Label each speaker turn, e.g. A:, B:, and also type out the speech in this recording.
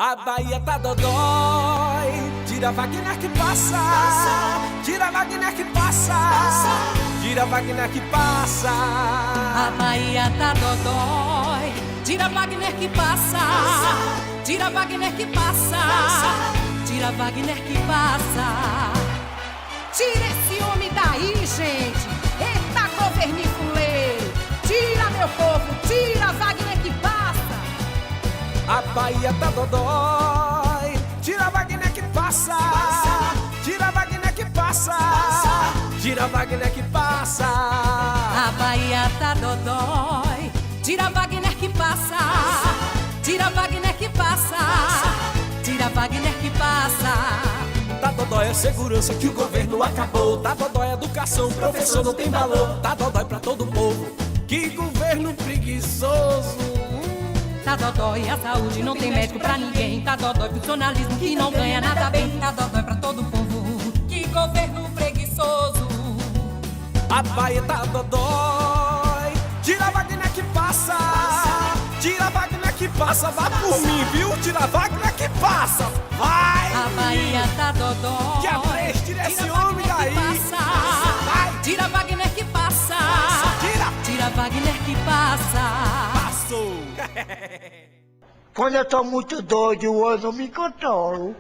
A: A Bahia tá dodói, tira Wagner que passa, tira Wagner que passa, tira Wagner que passa.
B: A Bahia tá dodói, tira Wagner que passa, tira Wagner que passa, tira Wagner que passa.
C: Tira esse homem daí, gente! Eita, governifuleiro! Tira, meu povo, tira Wagner que passa!
A: A Bahia tá dodói, tira Wagner que passa, tira Wagner que passa, tira Wagner que passa.
B: A Bahia tá dodói, tira Wagner que passa, tira Wagner que passa, tira Wagner que passa.
A: Tá dodói a segurança que o governo acabou, tá dodói a educação, professor não tem valor, tá dodói pra todo o povo, que governo preguiçoso.
B: Tá dodói a saúde, não tem médico pra ninguém. Tá dodói funcionalismo que não ganha nada bem. Tá dodói pra todo o povo, que governo preguiçoso.
A: A Bahia tá dodói, tira Wagner que passa, tira Wagner que passa, vá por mim, viu? Tira Wagner que passa, vai!
B: A Bahia tá dodói,
A: que a três, tira esse
B: Wagner
A: homem
B: que
A: daí!
B: passa.
A: Vai!
B: Tira Wagner que passa, tira Wagner que passa.
A: Passou!
D: Quando eu tô muito doido, eu não me controlo.